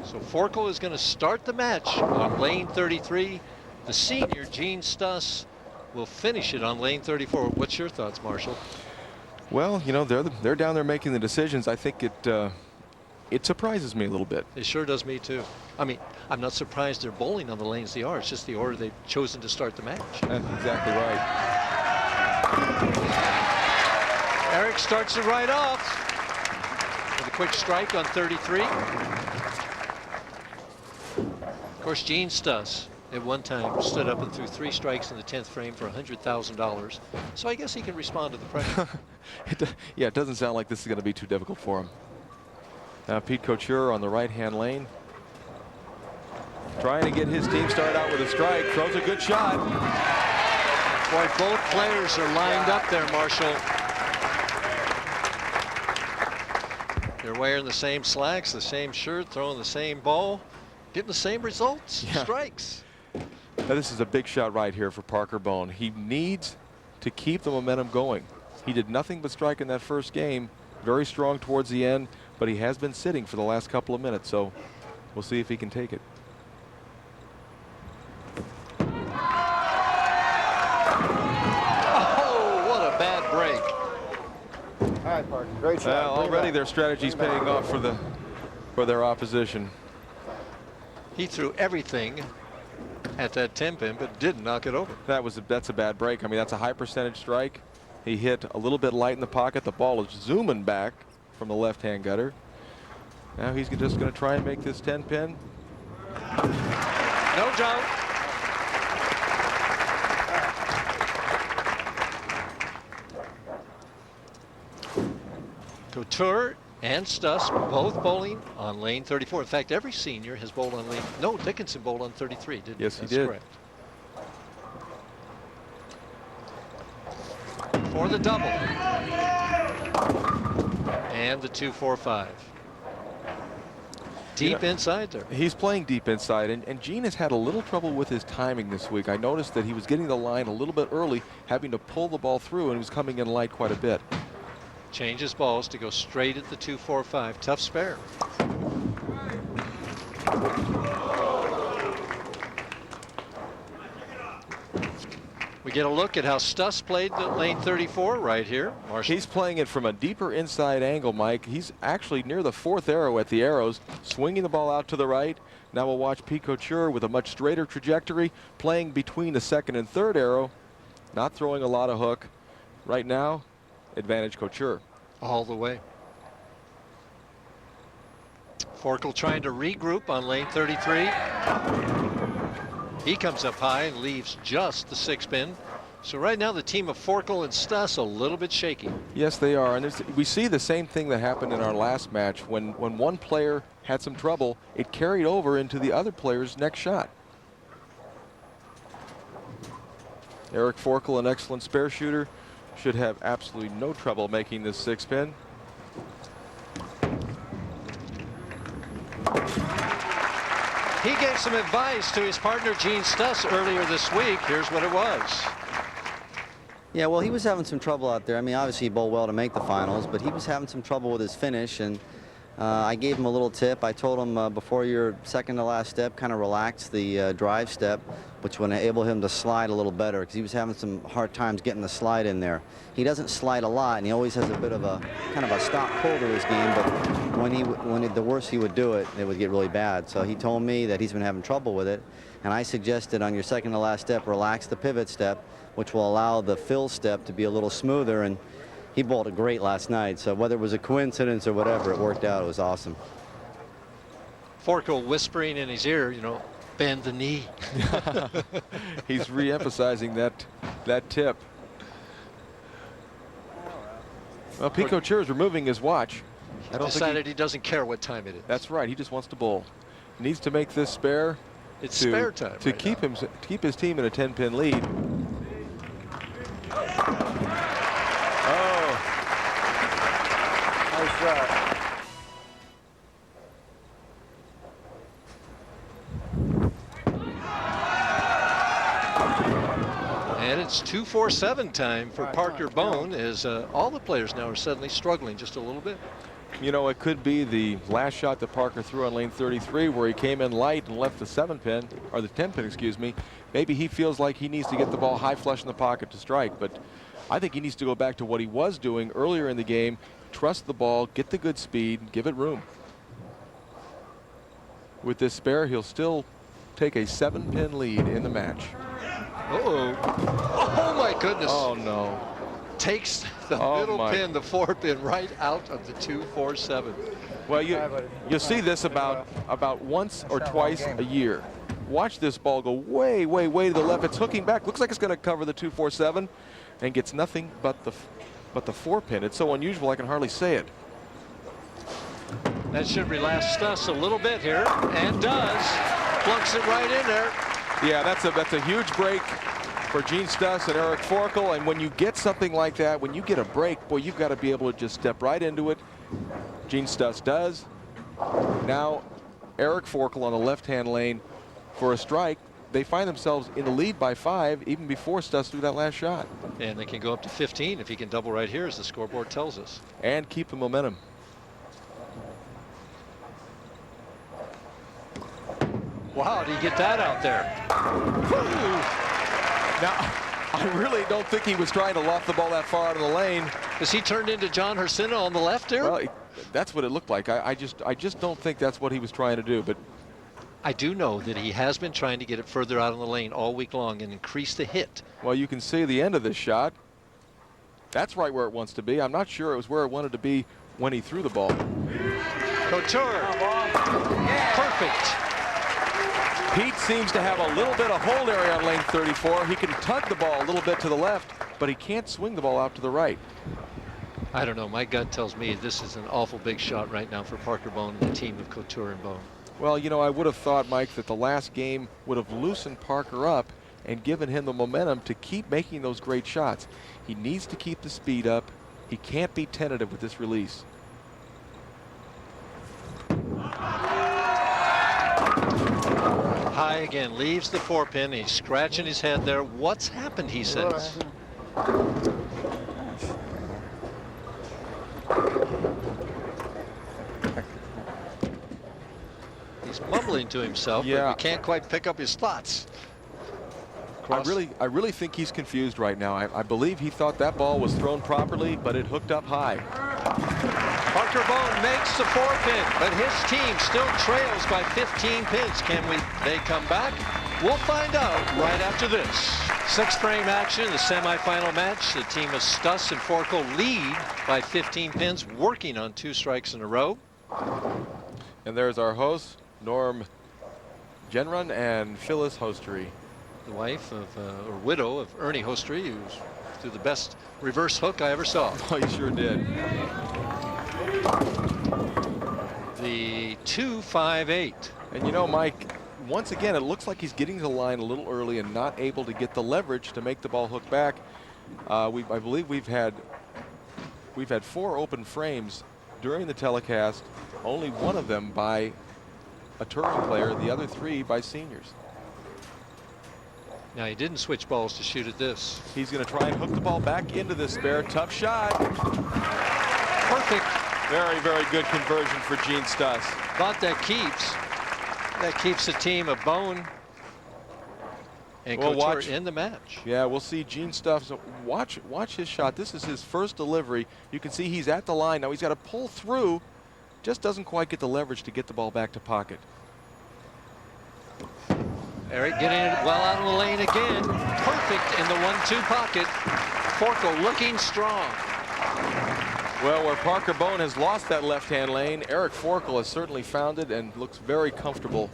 So Forkel is going to start the match on lane 33. The senior, Gene-Stus, will finish it on lane 34. What's your thoughts, Marshall? Well, you know, they're down there making the decisions. I think it surprises me a little bit. It sure does me too. I mean, I'm not surprised they're bowling on the lanes they are. It's just the order they've chosen to start the match. That's exactly right. Eric starts it right off with a quick strike on 33. Of course, Gene-Stus at one time stood up and threw 3 strikes in the 10th frame for $100,000. So I guess he can respond to the pressure. Yeah, it doesn't sound like this is going to be too difficult for him. Now Pete-Couture on the right-hand lane, trying to get his team started out with a strike. Throws a good shot. Boy, both players are lined up there, Marshall. They're wearing the same slacks, the same shirt, throwing the same ball, getting the same results. Yeah. Strikes. Now this is a big shot right here for Parker Bohn. He needs to keep the momentum going. He did nothing but strike in that first game. Very strong towards the end, but he has been sitting for the last couple of minutes, so we'll see if he can take it. Oh, what a bad break. All right, Parker. Great shot. Already their strategy's paying off for their opposition. He threw everything at that 10-pin, but didn't knock it over. That's a bad break. I mean, that's a high percentage strike. He hit a little bit light in the pocket. The ball is zooming back from the left-hand gutter. Now he's just going to try and make this 10-pin. No doubt. Couture and Stus both bowling on lane 34. In fact, every senior has bowled on lane. No, Dickinson bowled on 33, didn't he? Yes, he did. Correct. For the double. And the 2-4-5. Deep inside there. He's playing deep inside, and Gene has had a little trouble with his timing this week. I noticed that he was getting the line a little bit early, having to pull the ball through, and he was coming in light quite a bit. Changes balls to go straight at the 2-4-5. Tough spare. We get a look at how Stus played the lane 34 right here. Marshall. He's playing it from a deeper inside angle, Mike. He's actually near the 4th arrow at the arrows, swinging the ball out to the right. Now we'll watch Pete-Couture with a much straighter trajectory, playing between the 2nd and 3rd arrow, not throwing a lot of hook. Right now, advantage Couture. All the way. Forkel trying to regroup on lane 33. He comes up high and leaves just the 6-pin. So right now the team of Forkel and Stus a little bit shaky. Yes, they are. And we see the same thing that happened in our last match. When one player had some trouble, it carried over into the other player's next shot. Eric-Forkel, an excellent spare shooter, should have absolutely no trouble making this 6-pin. He gave some advice to his partner Gene-Stus earlier this week. Here's what it was. Yeah, well, he was having some trouble out there. I mean, obviously he bowled well to make the finals, but he was having some trouble with his finish, and I gave him a little tip. I told him before your second to last step, kind of relax the drive step, which would enable him to slide a little better, because he was having some hard times getting the slide in there. He doesn't slide a lot, and he always has a bit of a kind of a stop pull to his game, but the worse he would do it, it would get really bad. So he told me that he's been having trouble with it, and I suggested on your second to last step, relax the pivot step, which will allow the fill step to be a little smoother, and he bowled it great last night. So whether it was a coincidence or whatever, it worked out. It was awesome. Forkel whispering in his ear, you know, bend the knee. He's re-emphasizing that tip. Well, Pete-Couture is removing his watch. He decided he doesn't care what time it is. That's right. He just wants to bowl. He needs to make this spare. It's spare time to keep his team in a 10-pin lead. Oh, nice shot. And it's 2-4-7 time for Parker Bohn, as all the players now are suddenly struggling just a little bit. You know, it could be the last shot that Parker threw on lane 33 where he came in light and left the 7-pin, or the 10-pin, excuse me. Maybe he feels like he needs to get the ball high flush in the pocket to strike, but I think he needs to go back to what he was doing earlier in the game. Trust the ball, get the good speed, give it room. With this spare, he'll still take a 7-pin lead in the match. Uh-oh. Oh, my goodness. Oh, no. Takes the middle pin, the 4-pin, right out of the 2-4-7. Well, you'll see this about once or twice a year. Watch this ball go way, way, way to the left. It's hooking back. Looks like it's going to cover the 2-4-7 and gets nothing but the 4-pin. It's so unusual I can hardly say it. That should relax Stus a little bit here, and does. Flunks it right in there. Yeah, that's a huge break for Gene-Stus and Eric-Forkel. And when you get something like that, when you get a break, boy, you've got to be able to just step right into it. Gene-Stus does. Now Eric-Forkel on the left-hand lane for a strike. They find themselves in the lead by 5 even before Stus threw that last shot. And they can go up to 15 if he can double right here, as the scoreboard tells us. And keep the momentum. Wow, did he get that out there? Now, I really don't think he was trying to loft the ball that far out of the lane. Is he turned into John Hersina on the left here? Well, that's what it looked like. I just don't think that's what he was trying to do. But I do know that he has been trying to get it further out on the lane all week long and increase the hit. Well, you can see the end of this shot. That's right where it wants to be. I'm not sure it was where it wanted to be when he threw the ball. Couture. Perfect. Pete seems to have a little bit of hold area on lane 34. He can tug the ball a little bit to the left, but he can't swing the ball out to the right. I don't know. My gut tells me this is an awful big shot right now for Parker Bohn and the team of Couture and Bohn. Well, you know, I would have thought, Mike, that the last game would have loosened Parker up and given him the momentum to keep making those great shots. He needs to keep the speed up. He can't be tentative with this release. High again, leaves the 4-pin. He's scratching his head there. What's happened, he says. He's mumbling to himself, Yeah. but he can't quite pick up his thoughts. I really think he's confused right now. I believe he thought that ball was thrown properly, but it hooked up high. Parker Bohn makes the 4-pin, but his team still trails by 15 pins. Can they come back? We'll find out right after this. 6th frame action, the semifinal match. The team of Stus and Forkel lead by 15 pins, working on 2 strikes in a row. And there's our hosts, Norm Genrun and Phyllis Hostery. The wife of, or widow of Ernie Hostery, who's threw the best reverse hook I ever saw. Oh, he sure did. The 2-5-8. And you know, Mike, once again, it looks like he's getting to the line a little early and not able to get the leverage to make the ball hook back. I believe we've had 4 open frames during the telecast, only one of them by a touring player, the other 3 by seniors. Now, he didn't switch balls to shoot at this. He's going to try and hook the ball back into this spare. Tough shot. Perfect. Very, very good conversion for Gene-Stus. But that keeps the team of Bohn and Couture in the match. Yeah, we'll see Gene-Stus. Watch his shot. This is his first delivery. You can see he's at the line. Now he's got to pull through. Just doesn't quite get the leverage to get the ball back to pocket. Eric getting it well out of the lane again. Perfect in the 1-2 pocket. Forkel looking strong. Well, where Parker Bohn has lost that left-hand lane, Eric-Forkel has certainly found it and looks very comfortable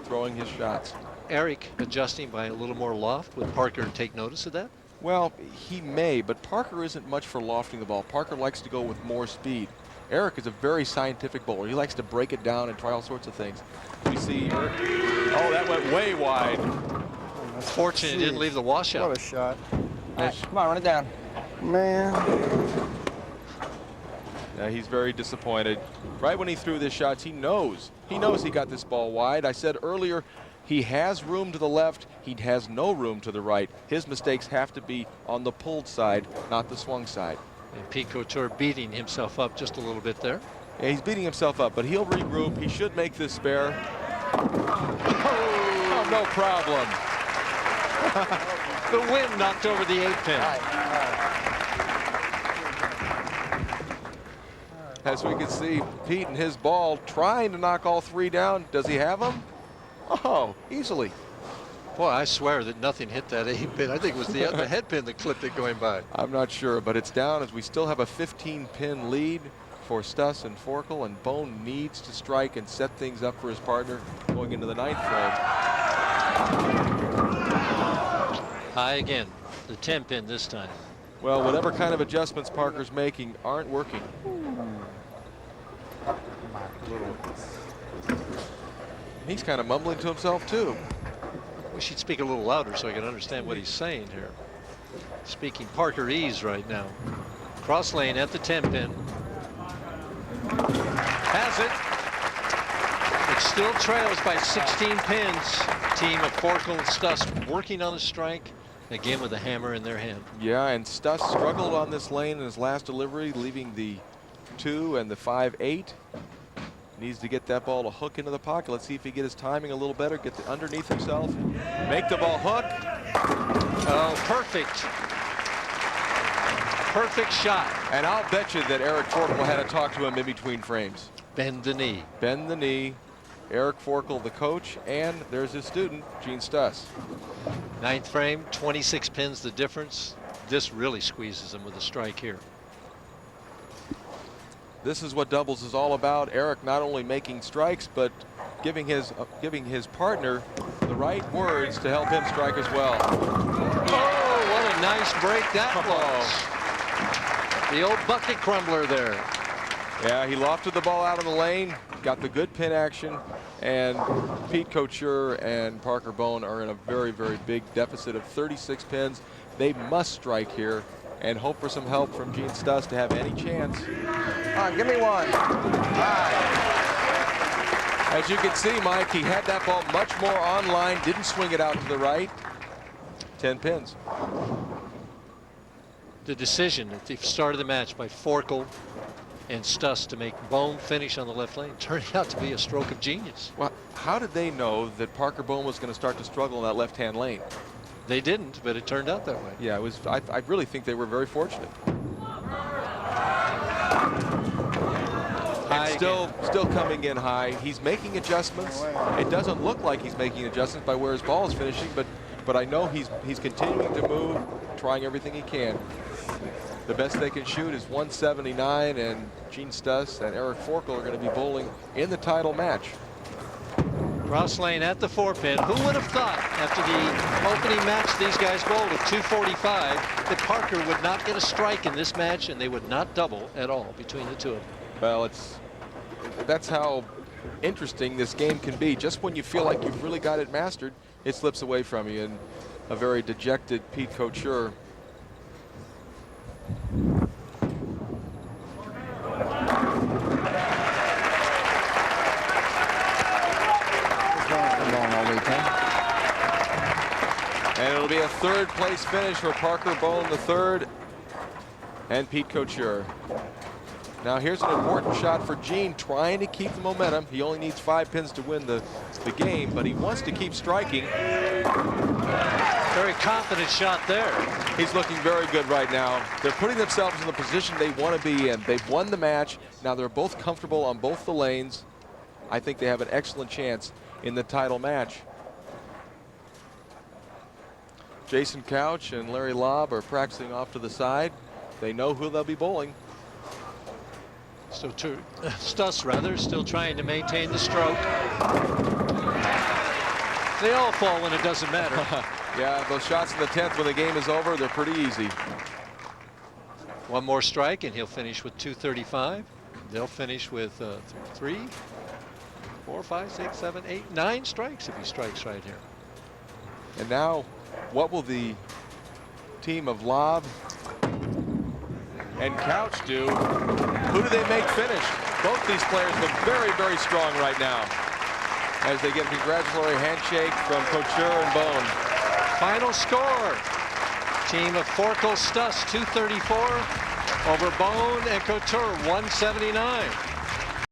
throwing his shots. Eric adjusting by a little more loft. Would Parker take notice of that? Well, he may, but Parker isn't much for lofting the ball. Parker likes to go with more speed. Eric is a very scientific bowler. He likes to break it down and try all sorts of things. We see Eric. Oh, that went way wide. It's fortunate it didn't leave the washout. What a shot. Right, come on, run it down. Man. Yeah, he's very disappointed. Right when he threw this shots, he knows he got this ball wide. I said earlier, he has room to the left. He has no room to the right. His mistakes have to be on the pulled side, not the swung side. And Pete-Couture beating himself up just a little bit there. Yeah, he's beating himself up, but he'll regroup. He should make this spare. Oh, no problem. The wind knocked over the 8 pin. As we can see, Pete and his ball trying to knock all 3 down. Does he have them? Oh, easily. Boy, I swear that nothing hit that 8 pin. I think it was the head pin that clipped it going by. I'm not sure, but it's down as we still have a 15-pin lead for Stus and Forkel, and Bohn needs to strike and set things up for his partner going into the 9th frame. High again, the 10 pin this time. Well, whatever kind of adjustments Parker's making aren't working. He's kind of mumbling to himself too. Wish he'd speak a little louder so I can understand what he's saying here. Speaking Parker ease right now. Cross lane at the 10 pin. Has it. It still trails by 16 pins. Team of Forkel and Stus working on a strike. Again with a hammer in their hand. Yeah, and Stus struggled on this lane in his last delivery, leaving the 2 and the 5-8. Needs to get that ball to hook into the pocket. Let's see if he get his timing a little better, get underneath himself, make the ball hook. Oh, perfect. Perfect shot. And I'll bet you that Eric-Forkel had to talk to him in between frames. Bend the knee. Bend the knee. Eric-Forkel, the coach, and there's his student, Gene-Stus. 9th frame, 26 pins the difference. This really squeezes him with a strike here. This is what doubles is all about. Eric not only making strikes, but giving his partner the right words to help him strike as well. Oh, what a nice break that was. The old bucket crumbler there. Yeah, he lofted the ball out of the lane, got the good pin action, and Pete-Couture and Parker Bohn are in a very, very big deficit of 36 pins. They must strike here and hope for some help from Gene-Stus to have any chance. Come on, give me one. As you can see, Mike, he had that ball much more on line, didn't swing it out to the right. 10 pins. The decision at the start of the match by Forkel and Stus to make Bohn finish on the left lane turned out to be a stroke of genius. Well, how did they know that Parker Bohn was going to start to struggle in that left-hand lane? They didn't, but it turned out that way. Yeah, it was. I really think they were very fortunate. And still coming in high. He's making adjustments. It doesn't look like he's making adjustments by where his ball is finishing, but I know he's continuing to move, trying everything he can. The best they can shoot is 179, and Gene-Stus and Eric-Forkel are going to be bowling in the title match. Cross lane at the 4 pin. Who would have thought after the opening match these guys bowled at 245 that Parker would not get a strike in this match and they would not double at all between the two of them? Well, that's how interesting this game can be. Just when you feel like you've really got it mastered, it slips away from you, and a very dejected Pete-Couture. And it'll be a 3rd place finish for Parker Bohn III and Pete-Couture. Now here's an important shot for Gene, trying to keep the momentum. He only needs 5 pins to win the game, but he wants to keep striking. Very confident shot there. He's looking very good right now. They're putting themselves in the position they want to be in. They've won the match. Now they're both comfortable on both the lanes. I think they have an excellent chance in the title match. Jason Couch and Larry Lobb are practicing off to the side. They know who they'll be bowling. So Stus rather still trying to maintain the stroke. They all fall when it doesn't matter. Yeah, those shots in the 10th when the game is over, they're pretty easy. One more strike and he'll finish with 235. They'll finish with 3, 4, 5, 6, 7, 8, 9 strikes if he strikes right here. And now, what will the team of Lobb and Couch do? Who do they make finish? Both these players look very, very strong right now as they get a congratulatory handshake from Couture and Bohn. Final score. Team of Forkel Stus 234 over Bohn and Couture 179.